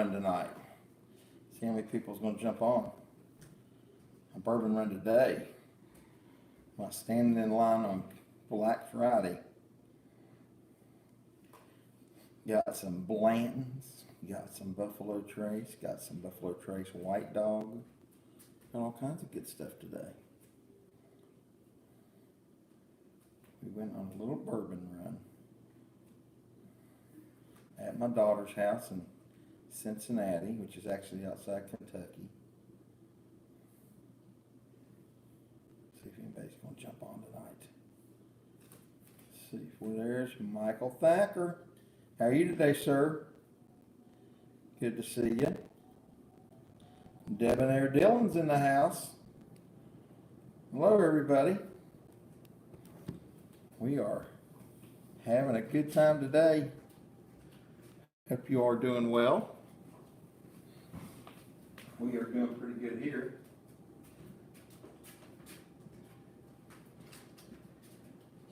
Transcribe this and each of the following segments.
run tonight. See how many people's going to jump on. A bourbon run today. I'm standing in line on Black Friday. Got some Blantons, got some Buffalo Trace, got some Buffalo Trace White Dog. Got all kinds of good stuff today. We went on a little bourbon run at my daughter's house in Cincinnati, which is actually outside Kentucky. See if anybody's going to jump on tonight. Let's see if there's Michael Thacker. How are you today, sir? Good to see you. Debonair Dillon's in the house. Hello, everybody. We are having a good time today. Hope you are doing well. We are doing pretty good here.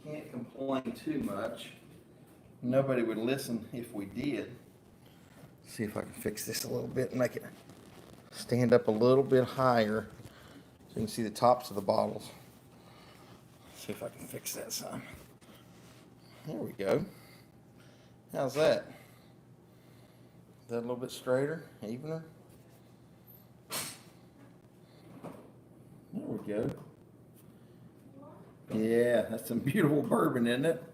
Can't complain too much. Nobody would listen if we did. See if I can fix this a little bit and make it stand up a little bit higher so you can see the tops of the bottles. See if I can fix that some. There we go. How's that? Is that a little bit straighter, evener? There we go. Yeah, that's some beautiful bourbon, isn't it?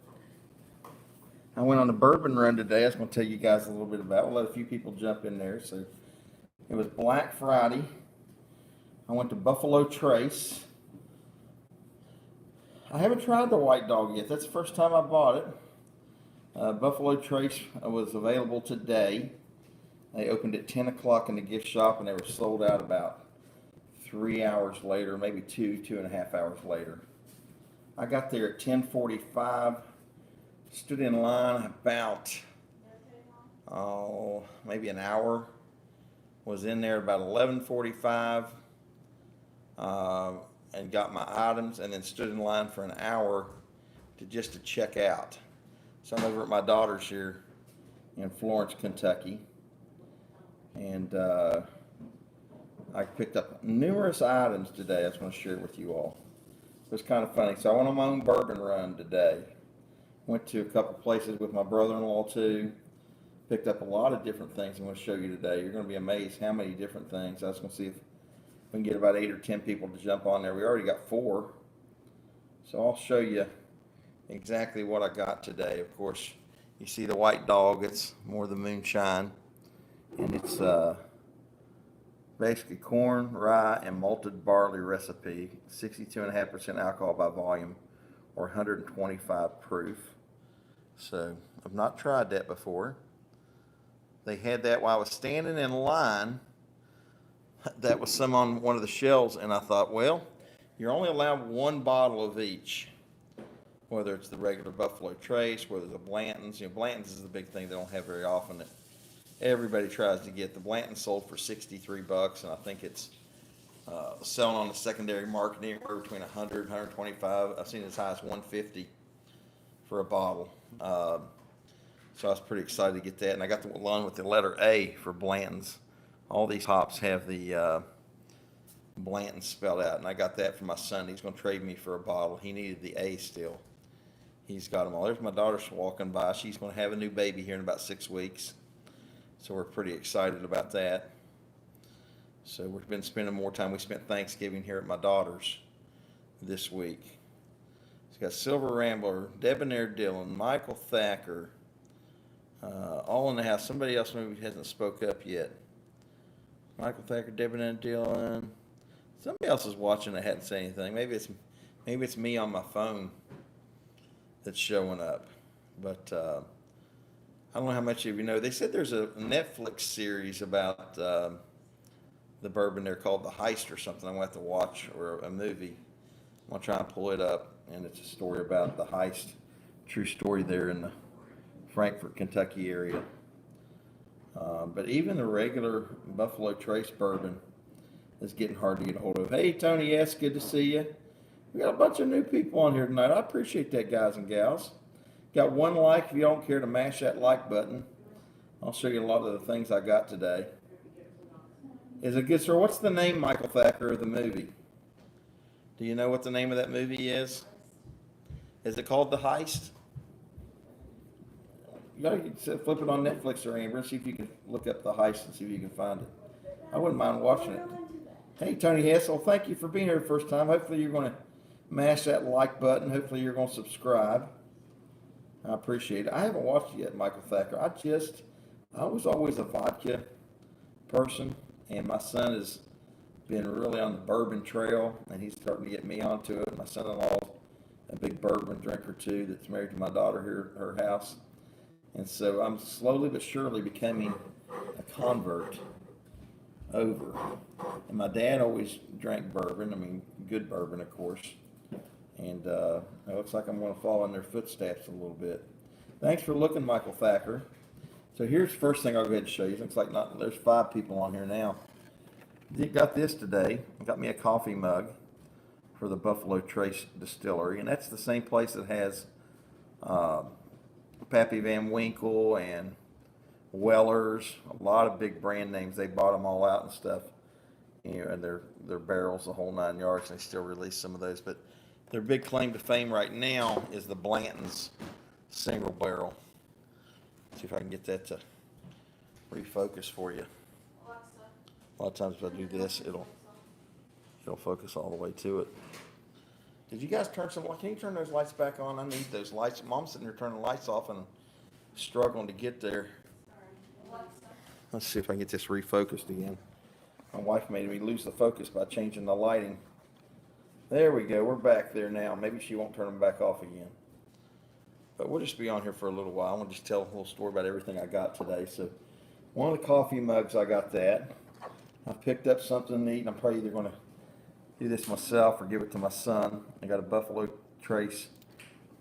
I went on a bourbon run today. I was going to tell you guys a little bit about it. We'll let a few people jump in there. So it was Black Friday. I went to Buffalo Trace. I haven't tried the White Dog yet. That's the first time I bought it. Buffalo Trace was available today. They opened at 10 o'clock in the gift shop, and they were sold out about 3 hours later, maybe 2.5 hours later. I got there at 10:45. Stood in line about, maybe an hour. Was in there about 11:45 and got my items, and then stood in line for an hour to check out. So I'm over at my daughter's here in Florence, Kentucky, and I picked up numerous items today. I just want to share with you all. It was kind of funny. So I went on my own bourbon run today. Went to a couple places with my brother-in-law too. Picked up a lot of different things I'm going to show you today. You're going to be amazed how many different things. I was going to see if we can get about 8 or 10 people to jump on there. We already got 4. So I'll show you exactly what I got today. Of course, you see the White Dog. It's more the moonshine. And it's basically corn, rye, and malted barley recipe. 62.5% alcohol by volume, or 125 proof. So I've not tried that before. They had that while I was standing in line. That was some on one of the shelves, and I thought, well, you're only allowed 1 bottle of each. Whether it's the regular Buffalo Trace, whether the Blantons. Blantons is the big thing they don't have very often that everybody tries to get. The Blanton sold for $63, and I think it's selling on the secondary market anywhere between 100 and 125. I've seen as high as 150 for a bottle. So I was pretty excited to get that. And I got the one with the letter A for Blanton's. All these hops have the Blanton spelled out. And I got that for my son. He's going to trade me for a bottle. He needed the A still. He's got them all. There's my daughter walking by. She's going to have a new baby here in about 6 weeks. So we're pretty excited about that. So we've been spending more time. We spent Thanksgiving here at my daughter's this week. It's got Silver Rambler, Debonair Dillon, Michael Thacker, all in the house. Somebody else maybe hasn't spoke up yet. Michael Thacker, Debonair Dillon. Somebody else is watching that hadn't said anything. Maybe it's me on my phone that's showing up. But I don't know how much of you know. They said there's a Netflix series about the bourbon there called The Heist or something. I'm going to have to watch, or a movie. I'm going to try and pull it up, and it's a story about the heist. True story there in the Frankfort, Kentucky area. But even the regular Buffalo Trace bourbon is getting hard to get a hold of. Hey, Tony S., good to see you. We got a bunch of new people on here tonight. I appreciate that, guys and gals. Got 1 like if you don't care to mash that like button. I'll show you a lot of the things I got today. Is a good story. What's the name, Michael Thacker, of the movie? Do you know what the name of that movie is? Is it called The Heist? You gotta flip it on Netflix or Amber and see if you can look up The Heist and see if you can find it. I wouldn't mind watching it. Hey, Tony Hessel, thank you for being here the first time. Hopefully you're going to mash that like button. Hopefully you're going to subscribe. I appreciate it. I haven't watched it yet, Michael Thacker. I was always a vodka person, and my son has been really on the bourbon trail, and he's starting to get me onto it. My son-in-law's a big bourbon drinker too that's married to my daughter here at her house. And so I'm slowly but surely becoming a convert over. And my dad always drank bourbon. I mean, good bourbon, of course. And it looks like I'm going to follow in their footsteps a little bit. Thanks for looking, Michael Thacker. So here's the first thing I'll go ahead and show you. Looks like there's 5 people on here now. Got this today. Got me a coffee mug for the Buffalo Trace Distillery. And that's the same place that has Pappy Van Winkle and Weller's, a lot of big brand names. They bought them all out and stuff, and their barrels, the whole 9 yards. And they still release some of those, but their big claim to fame right now is the Blanton's single barrel. See if I can get that to refocus for you. A lot of times if I do this, it'll focus all the way to it. Did you guys turn some lights? Can you turn those lights back on? I need those lights. Mom's sitting there turning the lights off and struggling to get there. Let's see if I can get this refocused again. My wife made me lose the focus by changing the lighting. There we go. We're back there now. Maybe she won't turn them back off again. But we'll just be on here for a little while. I want to just tell a little story about everything I got today. So one of the coffee mugs, I got that. I picked up something neat, and I'm probably either going to do this myself or give it to my son. I got a Buffalo Trace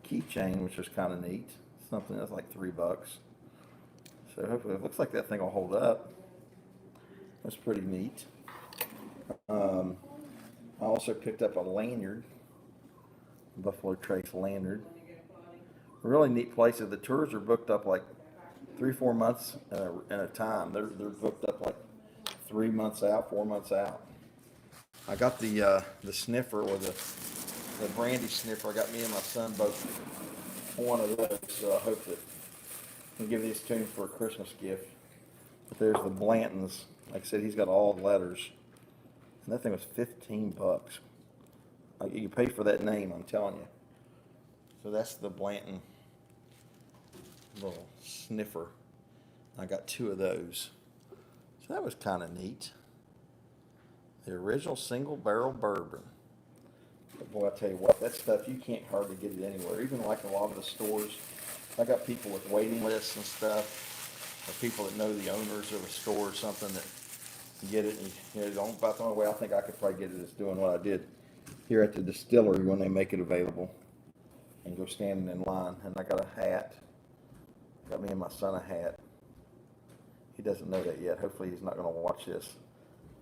keychain, which is kind of neat. Something that's like $3. So hopefully it looks like that thing will hold up. That's pretty neat. I also picked up a lanyard, Buffalo Trace lanyard. A really neat place. The tours are booked up like 3-4 months at a time. They're booked up like 3 months out, 4 months out. I got the sniffer, or the brandy sniffer. I got me and my son both one of those. So I hope that I can give these to him for a Christmas gift. But there's the Blantons. Like I said, he's got all the letters. And that thing was $15. You pay for that name, I'm telling you. So that's the Blanton little sniffer. I got 2 of those. So that was kind of neat. The original single barrel bourbon. But boy, I tell you what, that stuff, you can't hardly get it anywhere. Even like a lot of the stores. I got people with waiting lists and stuff, or people that know the owners of a store or something that get it. And, about the only way I think I could probably get it is doing what I did here at the distillery when they make it available, and go standing in line. And I got a hat. Got me and my son a hat. He doesn't know that yet. Hopefully he's not going to watch this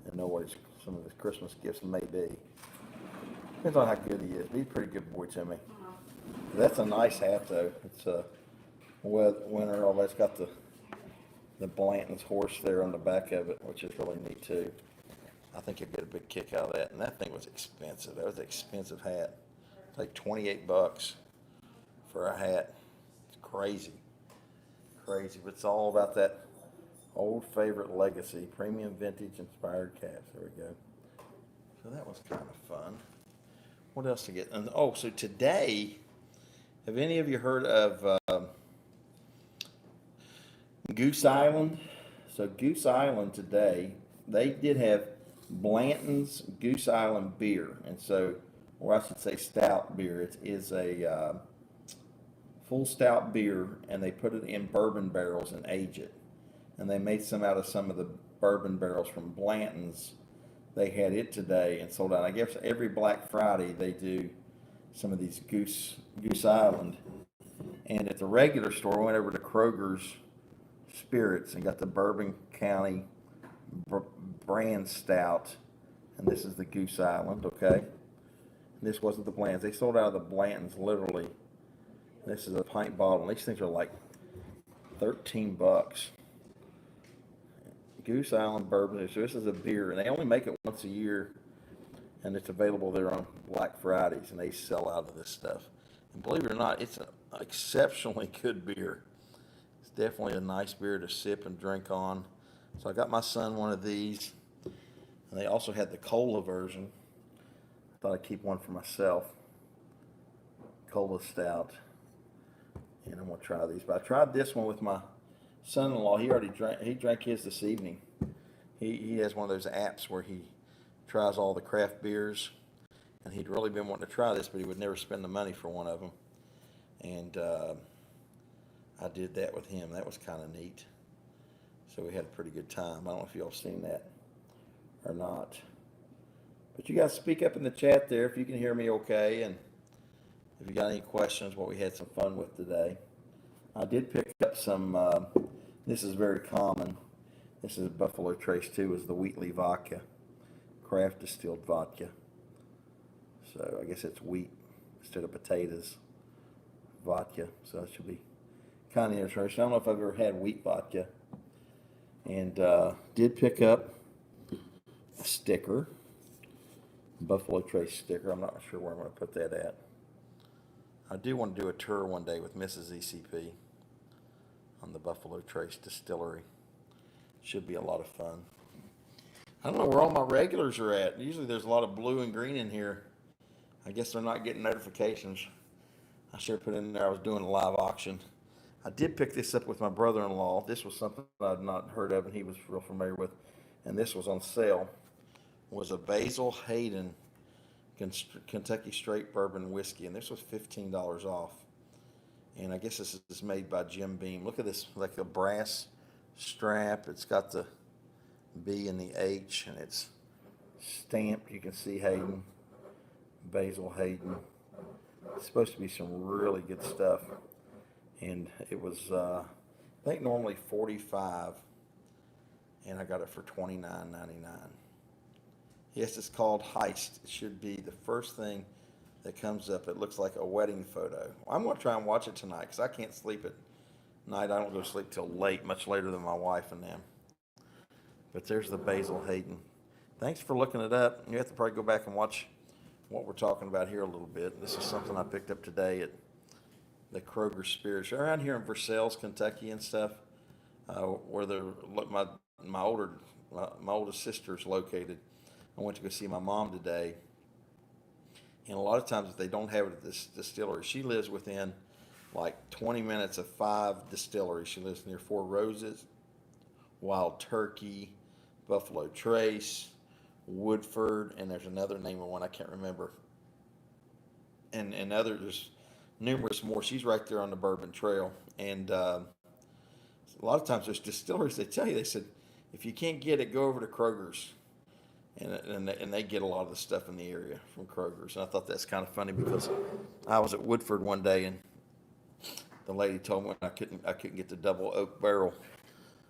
and know what some of his Christmas gifts may be. Depends on how good he is. He's a pretty good boy to me. That's a nice hat though. It's a winter. All that's got the Blanton's horse there on the back of it, which is really neat too. I think you'll get a big kick out of that. And that thing was expensive. That was an expensive hat. It's like $28 for a hat. It's crazy. Crazy. But it's all about that old favorite legacy, premium vintage inspired caps. There we go. So that was kind of fun. What else to get? And so today, have any of you heard of Goose Island? So Goose Island today, they did have Blanton's Goose Island beer, and so, or I should say stout beer. It is a full stout beer, and they put it in bourbon barrels and age it. And they made some out of some of the bourbon barrels from Blanton's. They had it today and sold out. I guess every Black Friday they do some of these Goose Island. And at the regular store, I went over to Kroger's Spirits and got the Bourbon County brand stout. And this is the Goose Island, okay? This wasn't the Blantons. They sold out of the Blantons, literally. This is a pint bottle. And these things are like $13. Goose Island Bourbon. So this is a beer, and they only make it once a year, and it's available there on Black Fridays, and they sell out of this stuff. And believe it or not, it's an exceptionally good beer. It's definitely a nice beer to sip and drink on. So I got my son one of these, and they also had the cola version. I thought I'd keep one for myself. Cola stout. And I'm gonna try these. But I tried this one with my son-in-law. He drank his this evening. He has one of those apps where he tries all the craft beers, and he'd really been wanting to try this, but he would never spend the money for one of them. And I did that with him. That was kind of neat. So we had a pretty good time. I don't know if y'all seen that or not. But you guys speak up in the chat there if you can hear me okay, and if you got any questions, what we had some fun with today. I did pick up some, this is very common. This is Buffalo Trace 2, is the Wheatley vodka, craft distilled vodka. So I guess it's wheat instead of potatoes vodka. So it should be kind of interesting. I don't know if I've ever had wheat vodka. And did pick up a sticker, Buffalo Trace sticker. I'm not sure where I'm going to put that at. I do want to do a tour one day with Mrs. ECP on the Buffalo Trace Distillery. Should be a lot of fun. I don't know where all my regulars are at. Usually there's a lot of blue and green in here. I guess they're not getting notifications. I should have put in there I was doing a live auction. I did pick this up with my brother-in-law. This was something I'd not heard of and he was real familiar with. And this was on sale. It was a Basil Hayden Kentucky Straight Bourbon Whiskey, and this was $15 off. And I guess this is made by Jim Beam. Look at this, like a brass strap. It's got the B and the H, and it's stamped. You can see Hayden, Basil Hayden. It's supposed to be some really good stuff. And it was, I think normally $45, and I got it for $29.99. Yes, it's called Heist. It should be the first thing that comes up. It looks like a wedding photo. I'm going to try and watch it tonight because I can't sleep at night. I don't go to sleep till late, much later than my wife and them. But there's the Basil Hayden. Thanks for looking it up. You have to probably go back and watch what we're talking about here a little bit. This is something I picked up today at the Kroger Spirits. Around here in Versailles, Kentucky and stuff, where my oldest sister's located. I went to go see my mom today, and a lot of times if they don't have it at this distillery, she lives within like 20 minutes of 5 distilleries. She lives near Four Roses, Wild Turkey, Buffalo Trace, Woodford, and there's another name of one I can't remember. And there's numerous more. She's right there on the Bourbon Trail, and a lot of times there's distilleries, they tell you, they said, if you can't get it, go over to Kroger's. And they get a lot of the stuff in the area from Kroger's. And I thought that's kind of funny because I was at Woodford one day and the lady told me I couldn't get the double oak barrel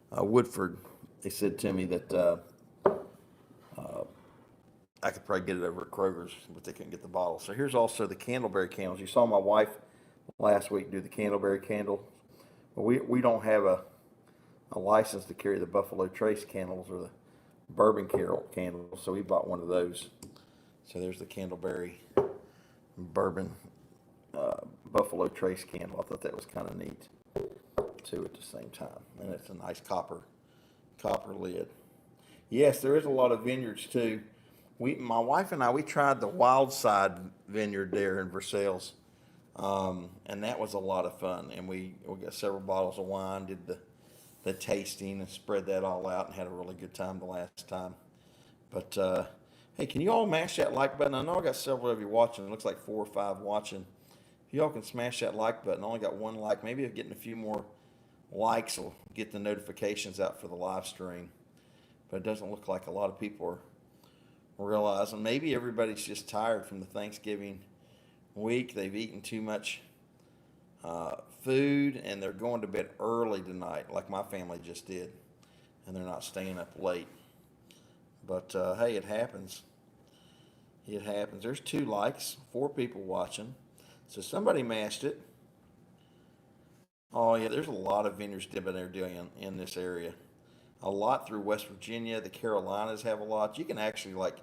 Woodford. They said to me that I could probably get it over at Kroger's, but they couldn't get the bottle. So here's also the Candleberry Candles. You saw my wife last week do the Candleberry Candle. Well, we don't have a license to carry the Buffalo Trace candles or the Bourbon candles, so we bought one of those. So there's the Candleberry Bourbon Buffalo Trace candle. I thought that was kind of neat too at the same time, and it's a nice copper lid. Yes, there is a lot of vineyards too. My wife and I, we tried the Wild Side Vineyard there in Versailles, and that was a lot of fun. And we got several bottles of wine, did the tasting and spread that all out and had a really good time the last time. But hey, can you all mash that like button? I know I got several of you watching. It looks like 4 or 5 watching. If y'all can smash that like button, I only got 1 like. Maybe getting a few more likes will get the notifications out for the live stream. But it doesn't look like a lot of people are realizing. Maybe everybody's just tired from the Thanksgiving week. They've eaten too much food, and they're going to bed early tonight, like my family just did, and they're not staying up late. But hey, it happens. It happens. There's 2 likes, 4 people watching, so somebody mashed it. Oh yeah, there's a lot of vineyards dipping there doing in this area. a lot through West Virginia. The Carolinas have a lot. You can actually, like,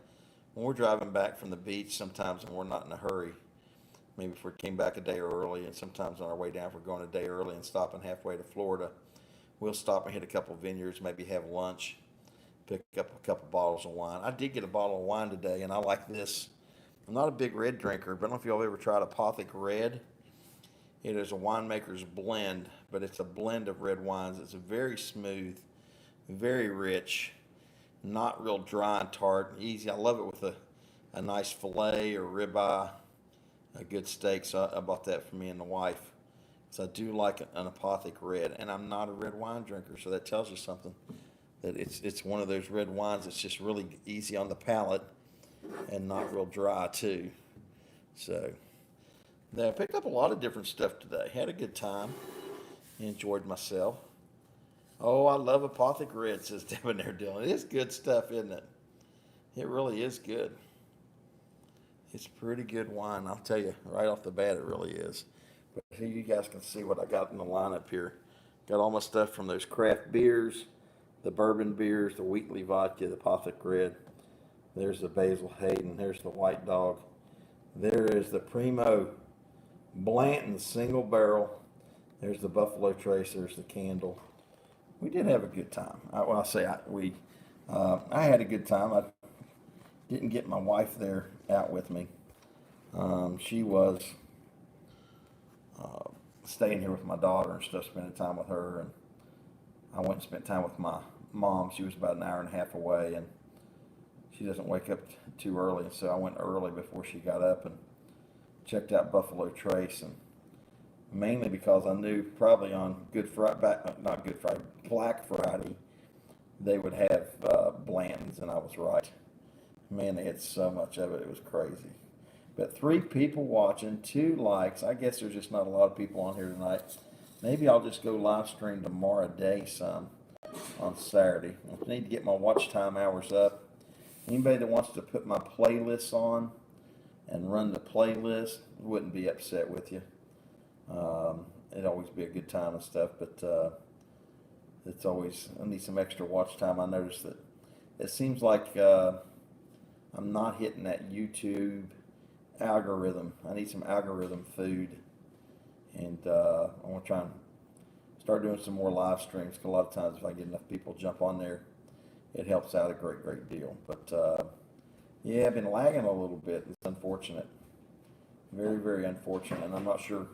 when we're driving back from the beach sometimes and we're not in a hurry, maybe if we came back a day early, and sometimes on our way down, if we're going a day early and stopping halfway to Florida, we'll stop and hit a couple vineyards, maybe have lunch, pick up a couple bottles of wine. I did get a bottle of wine today, and I like this. I'm not a big red drinker, but I don't know if y'all ever tried Apothic Red. It is a winemaker's blend, but it's a blend of red wines. It's very smooth, very rich, not real dry and tart, easy. I love it with a nice filet or ribeye, a good steak. So I bought that for me and the wife. So I do like an Apothic Red, and I'm not a red wine drinker, so that tells you something. That it's one of those red wines that's just really easy on the palate and not real dry too. So I picked up a lot of different stuff today. Had a good time. Enjoyed myself. Oh, I love Apothic Red, says Debonair Dylan. It's good stuff, isn't it? It really is good. It's pretty good wine, I'll tell you right off the bat, it really is. But here you guys can see what I got in the lineup here. Got all my stuff from those craft beers, the bourbon beers, the Wheatley vodka, the Apothic Red. There's the Basil Hayden. There's the White Dog. There is the Primo Blanton single barrel. There's the Buffalo Trace. There's the Candle. We did have a good time. I had a good time. I didn't get my wife there out with me. She was staying here with my daughter and stuff, spending time with her. And I went and spent time with my mom. She was about an hour and a half away, and she doesn't wake up too early. And so I went early before she got up and checked out Buffalo Trace, and mainly because I knew probably on Black Friday, they would have Blantons, and I was right. Man, they had so much of it, it was crazy. But 3 people watching, 2 likes. I guess there's just not a lot of people on here tonight. Maybe I'll just go live stream tomorrow day some on Saturday. I need to get my watch time hours up. Anybody that wants to put my playlists on and run the playlist wouldn't be upset with you. It'd always be a good time and stuff, but it's always, I need some extra watch time. I noticed that it seems like I'm not hitting that YouTube algorithm. I need some algorithm food, and I want to try and start doing some more live streams, because a lot of times if I get enough people jump on there, it helps out a great deal. But yeah, I've been lagging a little bit. It's unfortunate. Very unfortunate, and I'm not sure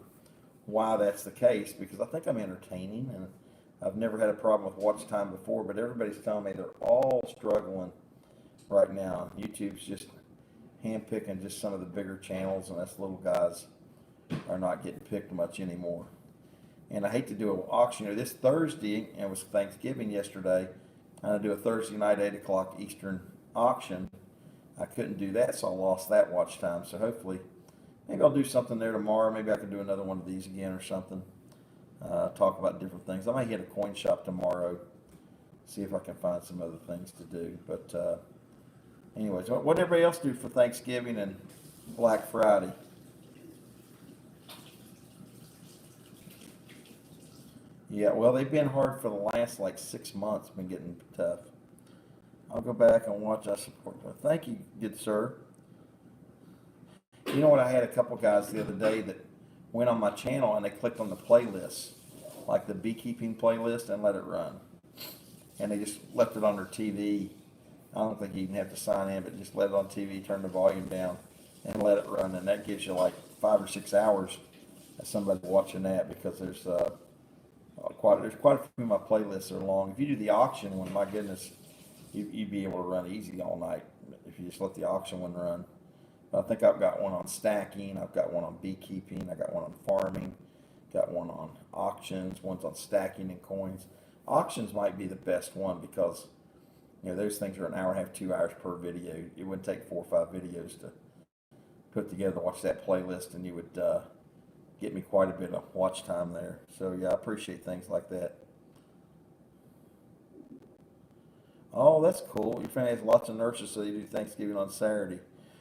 why that's the case, because I think I'm entertaining, and I've never had a problem with watch time before, but everybody's telling me they're all struggling right now. YouTube's just handpicking just some of the bigger channels, and us little guys are not getting picked much anymore. And I hate to do an auction. This Thursday, and it was Thanksgiving yesterday, I'm going to do a Thursday night 8 o'clock Eastern auction. I couldn't do that, so I lost that watch time. So hopefully, maybe I'll do something there tomorrow. Maybe I can do another one of these again or something. Talk about different things. I might hit a coin shop tomorrow, see if I can find some other things to do. But anyways, what did everybody else do for Thanksgiving and Black Friday? Yeah, well, they've been hard for the last like 6 months. Been getting tough. I'll go back and watch. I support. Thank you, good sir. You know what? I had a couple guys the other day that went on my channel and they clicked on the playlist, like the beekeeping playlist, and let it run. And they just left it on their TV. I don't think you even have to sign in, but just let it on TV, turn the volume down, and let it run. And that gives you like 5 or 6 hours of somebody watching that, because there's quite a few of my playlists are long. If you do the auction one, my goodness, you'd be able to run easy all night if you just let the auction one run. But I think I've got one on stacking, I've got one on beekeeping, I got one on farming, got one on auctions, one's on stacking and coins. Auctions might be the best one, because those things are an hour and a half, 2 hours per video. It wouldn't take 4 or 5 videos to put together to watch that playlist, and you would get me quite a bit of watch time there. So yeah, I appreciate things like that. Oh, that's cool. Your family has lots of nurses, so you do Thanksgiving on Saturday.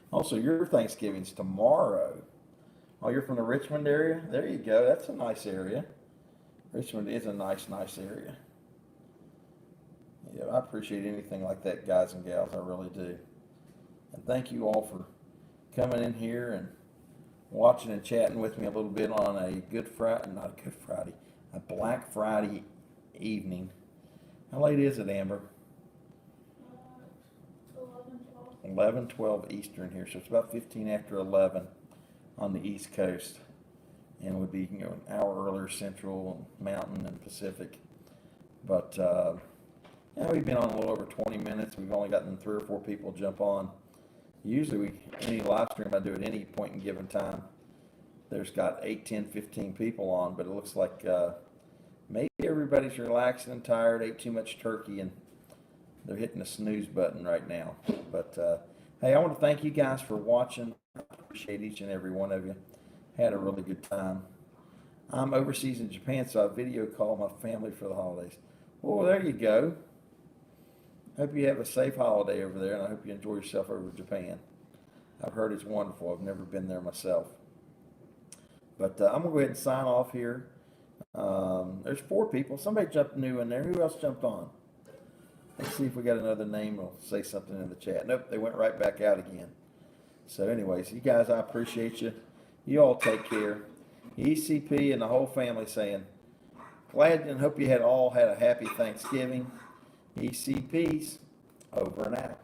Also, your Thanksgiving's tomorrow. Oh, you're from the Richmond area? There you go. That's a nice area. Richmond is a nice area. Yeah, I appreciate anything like that, guys and gals. I really do. And thank you all for coming in here and watching and chatting with me a little bit on a Good Friday, not a Good Friday, a Black Friday evening. How late is it, Amber? 11:12 Eastern here, so it's about 15 after 11 on the East Coast, and it would be an hour earlier Central, Mountain, and Pacific. But yeah, we've been on a little over 20 minutes. We've only gotten 3 or 4 people jump on. Usually, any live stream I do at any point in given time, there's got 8, 10, 15 people on, but it looks like maybe everybody's relaxing and tired, ate too much turkey, and they're hitting the snooze button right now. But hey, I want to thank you guys for watching. I appreciate each and every one of you. Had a really good time. I'm overseas in Japan, so I video call my family for the holidays. Well, there you go. Hope you have a safe holiday over there, and I hope you enjoy yourself over in Japan. I've heard it's wonderful. I've never been there myself. But I'm going to go ahead and sign off here. There's 4 people. Somebody jumped new in there. Who else jumped on? Let's see if we got another name. We'll say something in the chat. Nope, they went right back out again. So anyways, you guys, I appreciate you. You all take care. ECP and the whole family saying, glad and hope you all had a happy Thanksgiving. ECP's over and out.